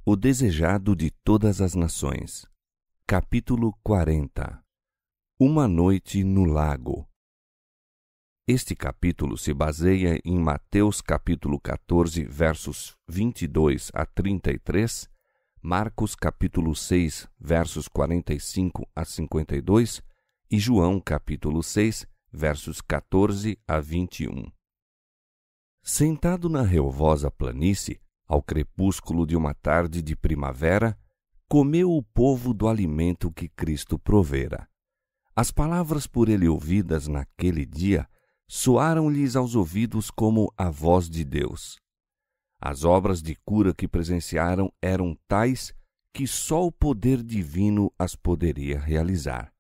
O desejado de todas as nações. Capítulo 40. Uma noite no lago. Este capítulo se baseia em Mateus capítulo 14, versos 22 a 33, Marcos capítulo 6, versos 45 a 52 e João capítulo 6, versos 14 a 21. Sentado na relvosa planície, ao crepúsculo de uma tarde de primavera, comeu o povo do alimento que Cristo provera. As palavras por ele ouvidas naquele dia soaram-lhes aos ouvidos como a voz de Deus. As obras de cura que presenciaram eram tais que só o poder divino as poderia realizar.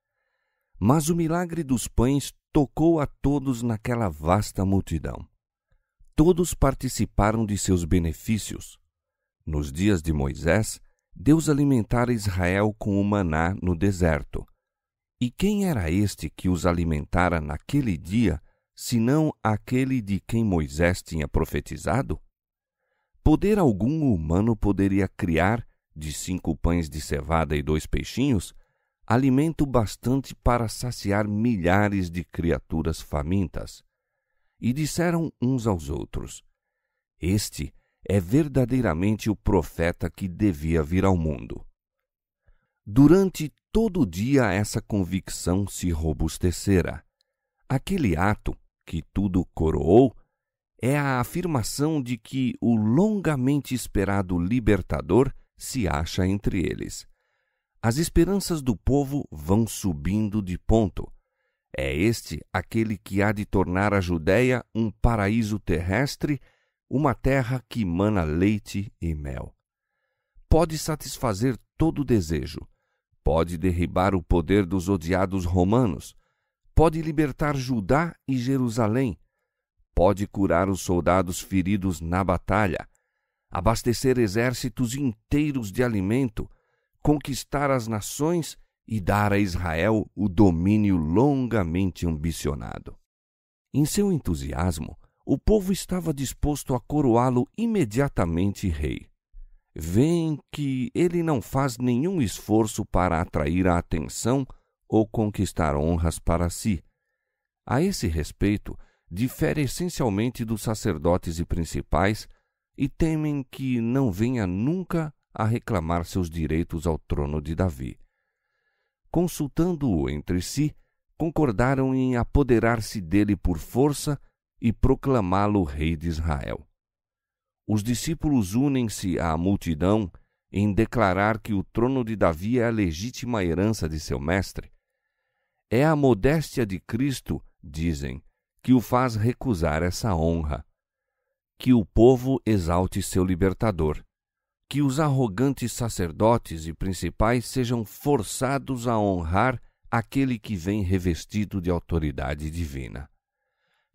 Mas o milagre dos pães tocou a todos naquela vasta multidão. Todos participaram de seus benefícios. Nos dias de Moisés, Deus alimentara Israel com o maná no deserto. E quem era este que os alimentara naquele dia, senão aquele de quem Moisés tinha profetizado? Poder algum humano poderia criar, de 5 pães de cevada e 2 peixinhos, alimento bastante para saciar milhares de criaturas famintas? E disseram uns aos outros: Este é verdadeiramente o profeta que devia vir ao mundo. Durante todo o dia essa convicção se robustecera. Aquele ato, que tudo coroou, é a afirmação de que o longamente esperado libertador se acha entre eles. As esperanças do povo vão subindo de ponto. É este aquele que há de tornar a Judéia um paraíso terrestre, uma terra que mana leite e mel. Pode satisfazer todo desejo, pode derribar o poder dos odiados romanos, pode libertar Judá e Jerusalém, pode curar os soldados feridos na batalha, abastecer exércitos inteiros de alimento, conquistar as nações e dar a Israel o domínio longamente ambicionado. Em seu entusiasmo, o povo estava disposto a coroá-lo imediatamente rei. Veem que ele não faz nenhum esforço para atrair a atenção ou conquistar honras para si. A esse respeito, difere essencialmente dos sacerdotes e principais e temem que não venha nunca a reclamar seus direitos ao trono de Davi. Consultando-o entre si, concordaram em apoderar-se dele por força e proclamá-lo rei de Israel. Os discípulos unem-se à multidão em declarar que o trono de Davi é a legítima herança de seu mestre. É a modéstia de Cristo, dizem, que o faz recusar essa honra. Que o povo exalte seu libertador. Que os arrogantes sacerdotes e principais sejam forçados a honrar aquele que vem revestido de autoridade divina.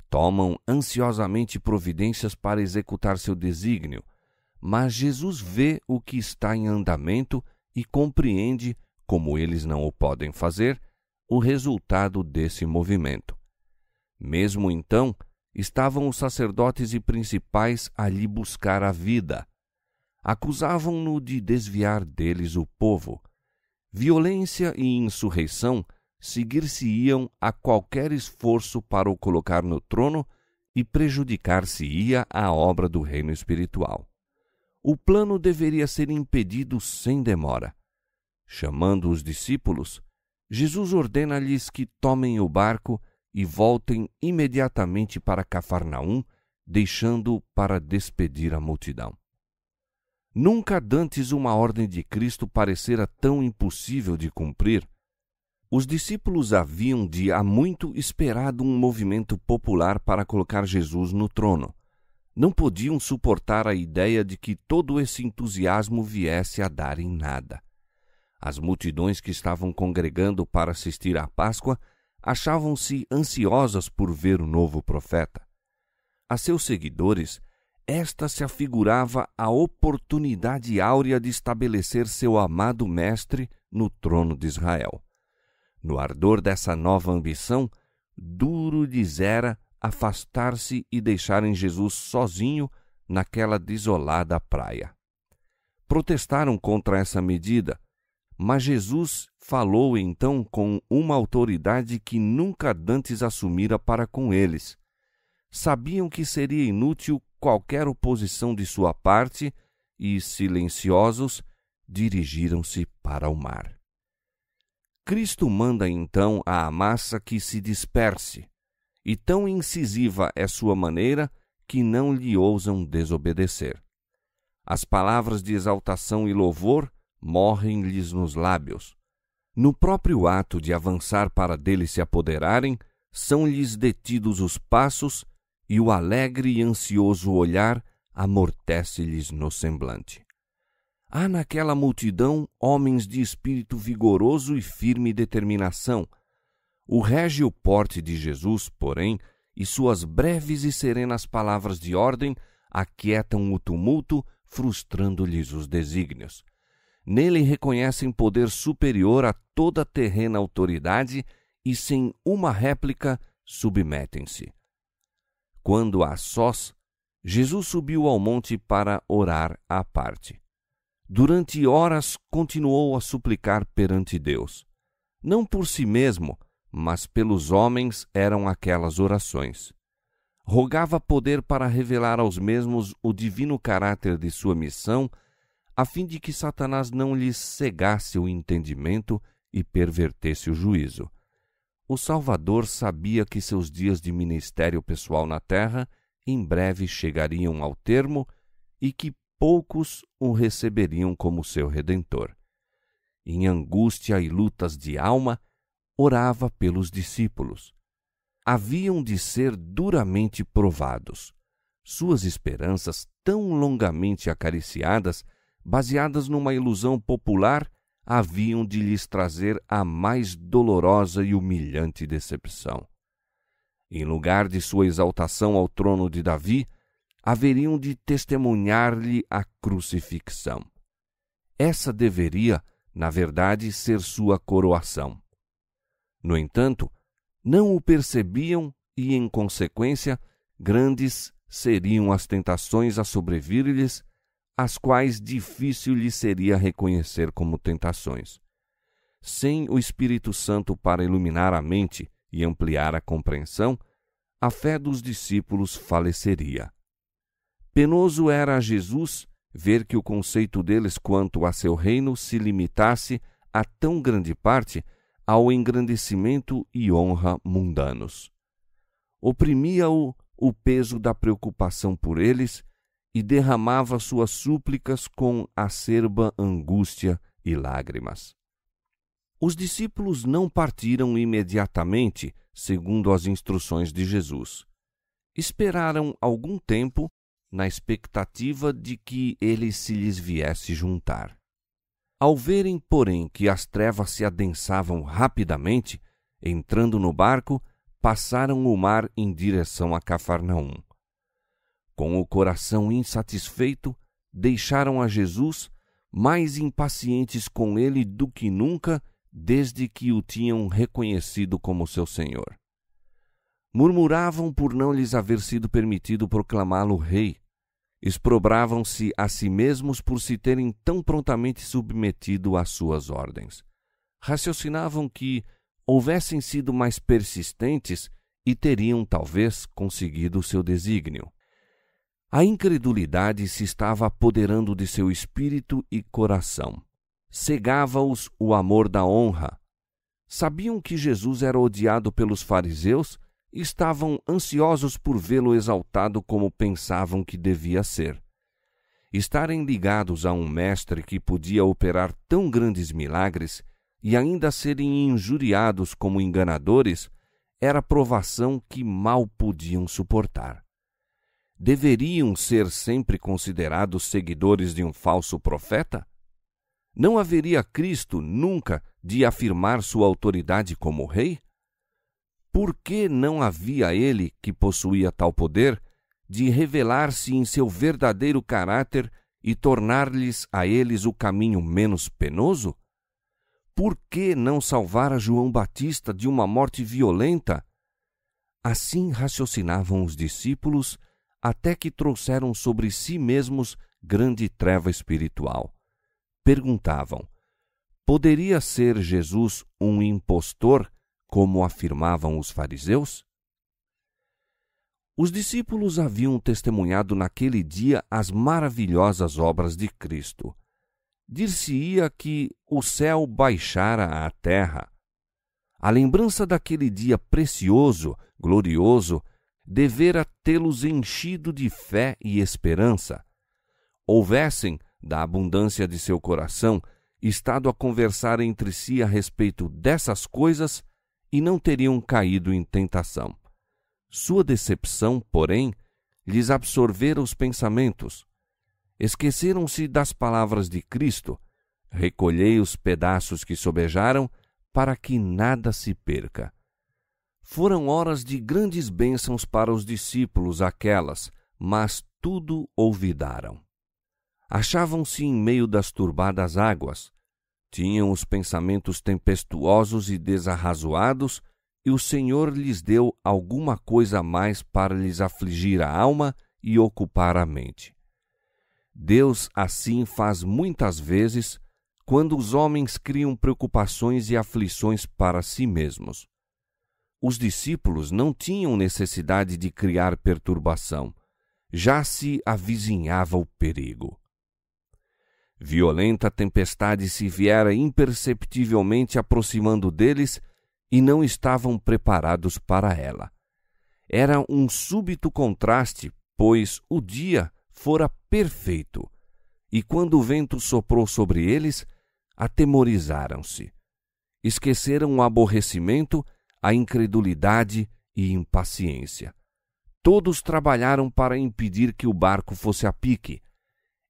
Tomam ansiosamente providências para executar seu desígnio, mas Jesus vê o que está em andamento e compreende, como eles não o podem fazer, o resultado desse movimento. Mesmo então, estavam os sacerdotes e principais a lhe buscar a vida. Acusavam-no de desviar deles o povo. Violência e insurreição seguir-se-iam a qualquer esforço para o colocar no trono e prejudicar-se-ia a obra do reino espiritual. O plano deveria ser impedido sem demora. Chamando os discípulos, Jesus ordena-lhes que tomem o barco e voltem imediatamente para Cafarnaum, deixando-o para despedir a multidão. Nunca dantes uma ordem de Cristo parecera tão impossível de cumprir. Os discípulos haviam de há muito esperado um movimento popular para colocar Jesus no trono. Não podiam suportar a ideia de que todo esse entusiasmo viesse a dar em nada. As multidões que estavam congregando para assistir à Páscoa achavam-se ansiosas por ver o novo profeta. A seus seguidores, esta se afigurava a oportunidade áurea de estabelecer seu amado mestre no trono de Israel. No ardor dessa nova ambição, duro lhes era afastar-se e deixarem Jesus sozinho naquela desolada praia. protestaram contra essa medida, mas Jesus falou então com uma autoridade que nunca dantes assumira para com eles. Sabiam que seria inútil qualquer oposição de sua parte e, silenciosos, dirigiram-se para o mar. Cristo manda então à massa que se disperse, e tão incisiva é sua maneira que não lhe ousam desobedecer. As palavras de exaltação e louvor morrem-lhes nos lábios. No próprio ato de avançar para dele se apoderarem, são-lhes detidos os passos e o alegre e ansioso olhar amortece-lhes no semblante. Há naquela multidão homens de espírito vigoroso e firme determinação. O régio porte de Jesus, porém, e suas breves e serenas palavras de ordem aquietam o tumulto, frustrando-lhes os desígnios. Nele reconhecem poder superior a toda terrena autoridade e, sem uma réplica, submetem-se. Quando a sós, Jesus subiu ao monte para orar à parte. Durante horas continuou a suplicar perante Deus. Não por si mesmo, mas pelos homens eram aquelas orações. Rogava poder para revelar aos mesmos o divino caráter de sua missão, a fim de que Satanás não lhes cegasse o entendimento e pervertesse o juízo. O Salvador sabia que seus dias de ministério pessoal na terra em breve chegariam ao termo e que poucos o receberiam como seu Redentor. Em angústia e lutas de alma, orava pelos discípulos. Haviam de ser duramente provados. Suas esperanças, tão longamente acariciadas, baseadas numa ilusão popular, haviam de lhes trazer a mais dolorosa e humilhante decepção. Em lugar de sua exaltação ao trono de Davi, haveriam de testemunhar-lhe a crucifixão. Essa deveria, na verdade, ser sua coroação. No entanto, não o percebiam e, em consequência, grandes seriam as tentações a sobrevir-lhes, as quais difícil lhe seria reconhecer como tentações. Sem o Espírito Santo para iluminar a mente e ampliar a compreensão, a fé dos discípulos faleceria. Penoso era a Jesus ver que o conceito deles quanto a seu reino se limitasse a tão grande parte ao engrandecimento e honra mundanos. Oprimia-o o peso da preocupação por eles e derramava suas súplicas com acerba angústia e lágrimas. Os discípulos não partiram imediatamente, segundo as instruções de Jesus. Esperaram algum tempo na expectativa de que ele se lhes viesse juntar. Ao verem, porém, que as trevas se adensavam rapidamente, entrando no barco, passaram o mar em direção a Cafarnaum. Com o coração insatisfeito, deixaram a Jesus, mais impacientes com ele do que nunca, desde que o tinham reconhecido como seu Senhor. Murmuravam por não lhes haver sido permitido proclamá-lo rei. Exprobravam-se a si mesmos por se terem tão prontamente submetido às suas ordens. Raciocinavam que houvessem sido mais persistentes e teriam, talvez, conseguido o seu desígnio. A incredulidade se estava apoderando de seu espírito e coração. Cegava-os o amor da honra. Sabiam que Jesus era odiado pelos fariseus e estavam ansiosos por vê-lo exaltado como pensavam que devia ser. Estarem ligados a um mestre que podia operar tão grandes milagres e ainda serem injuriados como enganadores era provação que mal podiam suportar. Deveriam ser sempre considerados seguidores de um falso profeta? Não haveria Cristo nunca de afirmar sua autoridade como rei? Por que não havia ele, que possuía tal poder, de revelar-se em seu verdadeiro caráter e tornar-lhes a eles o caminho menos penoso? Por que não salvara João Batista de uma morte violenta? Assim raciocinavam os discípulos, até que trouxeram sobre si mesmos grande treva espiritual. perguntavam: poderia ser Jesus um impostor, como afirmavam os fariseus? Os discípulos haviam testemunhado naquele dia as maravilhosas obras de Cristo. Dir-se-ia que o céu baixara à terra. A lembrança daquele dia precioso, glorioso, devera tê-los enchido de fé e esperança. Houvessem, da abundância de seu coração, estado a conversar entre si a respeito dessas coisas e não teriam caído em tentação. Sua decepção, porém, lhes absorvera os pensamentos. Esqueceram-se das palavras de Cristo: recolhei os pedaços que sobejaram, para que nada se perca. Foram horas de grandes bênçãos para os discípulos aquelas, mas tudo olvidaram. Achavam-se em meio das turbadas águas, tinham os pensamentos tempestuosos e desarrazoados, e o Senhor lhes deu alguma coisa a mais para lhes afligir a alma e ocupar a mente. Deus assim faz muitas vezes, quando os homens criam preocupações e aflições para si mesmos. Os discípulos não tinham necessidade de criar perturbação, já se avizinhava o perigo. Violenta tempestade se viera imperceptivelmente aproximando deles e não estavam preparados para ela. Era um súbito contraste, pois o dia fora perfeito, e quando o vento soprou sobre eles, atemorizaram-se. Esqueceram o aborrecimento, a incredulidade e impaciência. Todos trabalharam para impedir que o barco fosse a pique.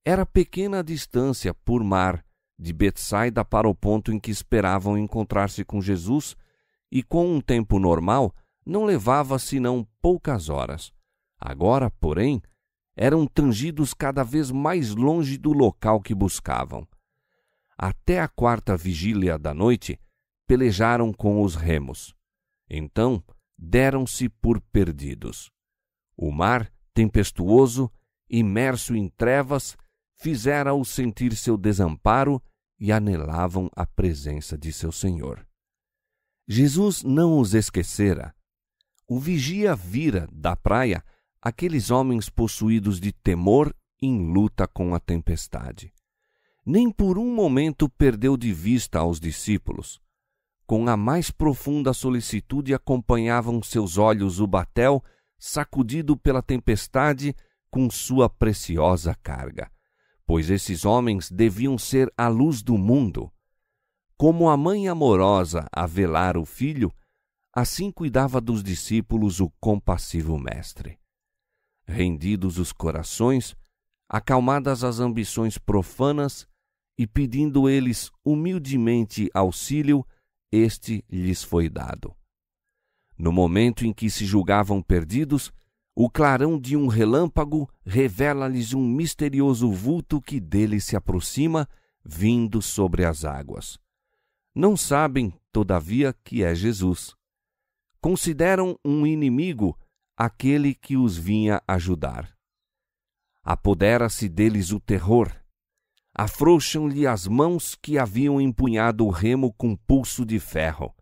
Era pequena a distância, por mar, de Betsaida para o ponto em que esperavam encontrar-se com Jesus, e com um tempo normal não levava senão poucas horas. Agora, porém, eram tangidos cada vez mais longe do local que buscavam. Até a 4ª vigília da noite, pelejaram com os remos. Então, deram-se por perdidos. O mar, tempestuoso, imerso em trevas, fizera-os sentir seu desamparo e anelavam a presença de seu Senhor. Jesus não os esquecera. O vigia vira, da praia, aqueles homens possuídos de temor em luta com a tempestade. Nem por um momento perdeu de vista aos discípulos. Com a mais profunda solicitude acompanhavam seus olhos o batel, sacudido pela tempestade, com sua preciosa carga, pois esses homens deviam ser a luz do mundo. Como a mãe amorosa a velar o filho, assim cuidava dos discípulos o compassivo mestre. Rendidos os corações, acalmadas as ambições profanas, e pedindo eles humildemente auxílio, este lhes foi dado. No momento em que se julgavam perdidos, o clarão de um relâmpago revela-lhes um misterioso vulto que deles se aproxima, vindo sobre as águas. Não sabem, todavia, que é Jesus. Consideram um inimigo aquele que os vinha ajudar. Apodera-se deles o terror. Afrouxam-lhe as mãos que haviam empunhado o remo com pulso de ferro.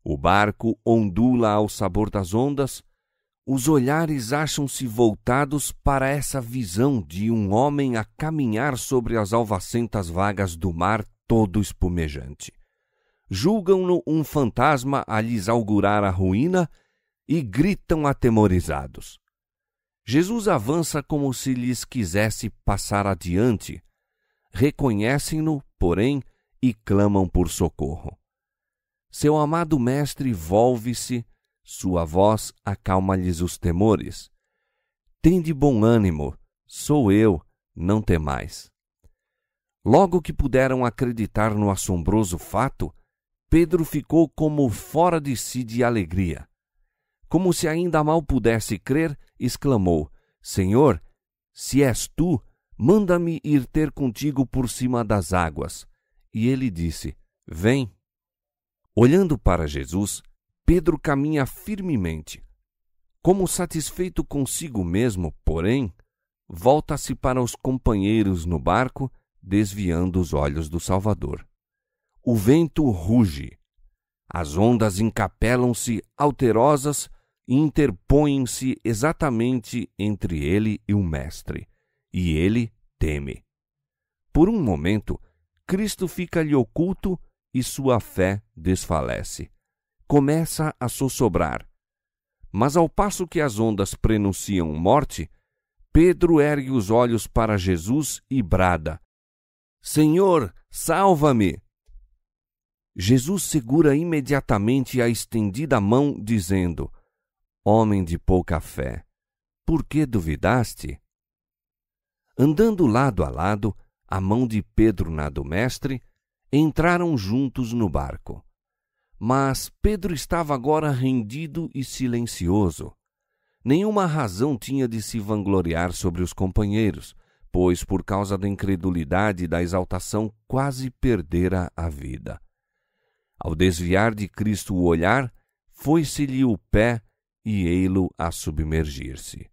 O barco ondula ao sabor das ondas. Os olhares acham-se voltados para essa visão de um homem a caminhar sobre as alvacentas vagas do mar todo espumejante. Julgam-no um fantasma a lhes augurar a ruína e gritam atemorizados. Jesus avança como se lhes quisesse passar adiante. Reconhecem-no, porém, e clamam por socorro. Seu amado mestre volve-se, sua voz acalma-lhes os temores. Tende bom ânimo, sou eu, não temais. Logo que puderam acreditar no assombroso fato, Pedro ficou como fora de si de alegria. Como se ainda mal pudesse crer, exclamou: Senhor, se és tu, manda-me ir ter contigo por cima das águas. E ele disse: Vem. Olhando para Jesus, Pedro caminha firmemente. Como satisfeito consigo mesmo, porém, volta-se para os companheiros no barco, desviando os olhos do Salvador. O vento ruge. As ondas encapelam-se alterosas e interpõem-se exatamente entre ele e o Mestre, e ele teme. Por um momento, Cristo fica-lhe oculto e sua fé desfalece. Começa a sossobrar. Mas ao passo que as ondas prenunciam morte, Pedro ergue os olhos para Jesus e brada: Senhor, salva-me! Jesus segura imediatamente a estendida mão, dizendo: Homem de pouca fé, por que duvidaste? Andando lado a lado, a mão de Pedro na do Mestre, entraram juntos no barco. Mas Pedro estava agora rendido e silencioso. Nenhuma razão tinha de se vangloriar sobre os companheiros, pois, por causa da incredulidade e da exaltação, quase perdera a vida. Ao desviar de Cristo o olhar, foi-se-lhe o pé e ei-lo a submergir-se.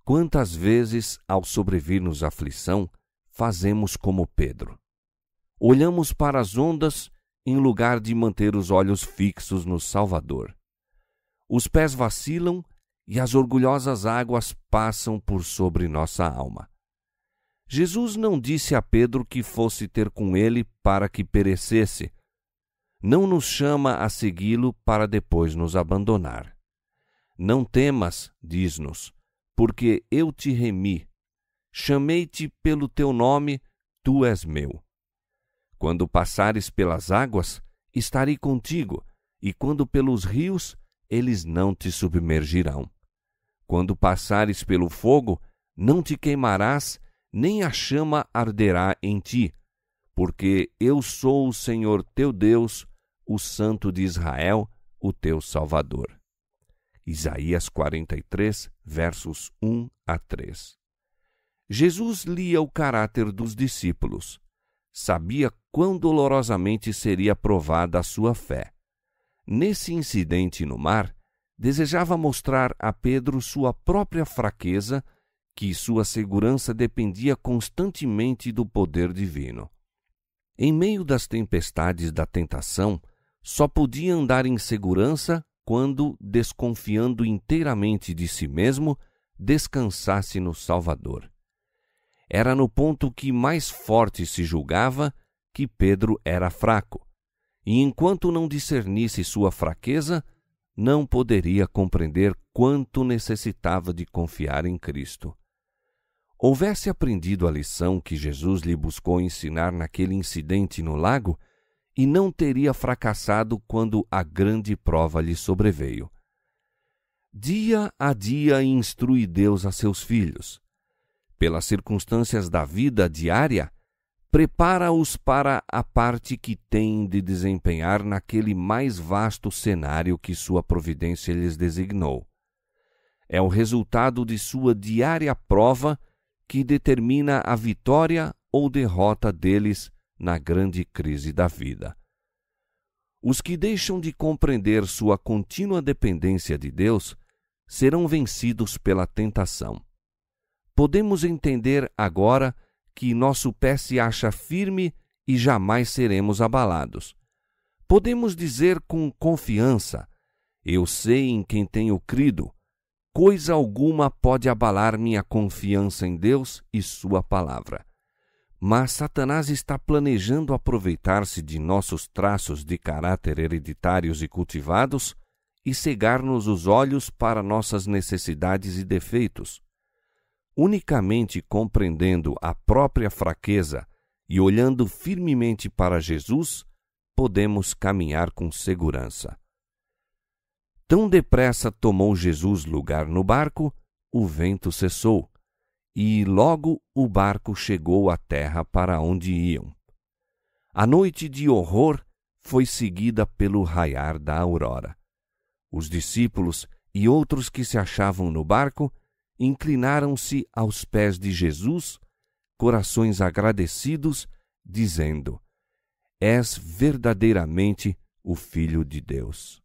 Quantas vezes, ao sobrevir-nos aflição, fazemos como Pedro? Olhamos para as ondas em lugar de manter os olhos fixos no Salvador. Os pés vacilam e as orgulhosas águas passam por sobre nossa alma. Jesus não disse a Pedro que fosse ter com ele para que perecesse. Não nos chama a segui-lo para depois nos abandonar. Não temas, diz-nos, porque eu te remi. Chamei-te pelo teu nome, tu és meu. Quando passares pelas águas, estarei contigo, e quando pelos rios, eles não te submergirão. Quando passares pelo fogo, não te queimarás, nem a chama arderá em ti, porque eu sou o Senhor teu Deus, o Santo de Israel, o teu Salvador. Isaías 43, versos 1 a 3. Jesus lia o caráter dos discípulos. Sabia quão dolorosamente seria provada a sua fé. Nesse incidente no mar, desejava mostrar a Pedro sua própria fraqueza, que sua segurança dependia constantemente do poder divino. Em meio das tempestades da tentação, só podia andar em segurança quando, desconfiando inteiramente de si mesmo, descansasse no Salvador. Era no ponto que mais forte se julgava que Pedro era fraco, e enquanto não discernisse sua fraqueza, não poderia compreender quanto necessitava de confiar em Cristo. Houvesse aprendido a lição que Jesus lhe buscou ensinar naquele incidente no lago, e não teria fracassado quando a grande prova lhe sobreveio. Dia a dia instrui Deus a seus filhos. Pelas circunstâncias da vida diária, prepara-os para a parte que têm de desempenhar naquele mais vasto cenário que sua providência lhes designou. É o resultado de sua diária prova que determina a vitória ou derrota deles na grande crise da vida. Os que deixam de compreender sua contínua dependência de Deus serão vencidos pela tentação. Podemos entender agora que nosso pé se acha firme e jamais seremos abalados. Podemos dizer com confiança: eu sei em quem tenho crido, coisa alguma pode abalar minha confiança em Deus e sua palavra. Mas Satanás está planejando aproveitar-se de nossos traços de caráter hereditários e cultivados e cegar-nos os olhos para nossas necessidades e defeitos. Unicamente compreendendo a própria fraqueza e olhando firmemente para Jesus, podemos caminhar com segurança. Tão depressa tomou Jesus lugar no barco, o vento cessou, e logo o barco chegou à terra para onde iam. A noite de horror foi seguida pelo raiar da aurora. Os discípulos e outros que se achavam no barco inclinaram-se aos pés de Jesus, corações agradecidos, dizendo: És verdadeiramente o Filho de Deus.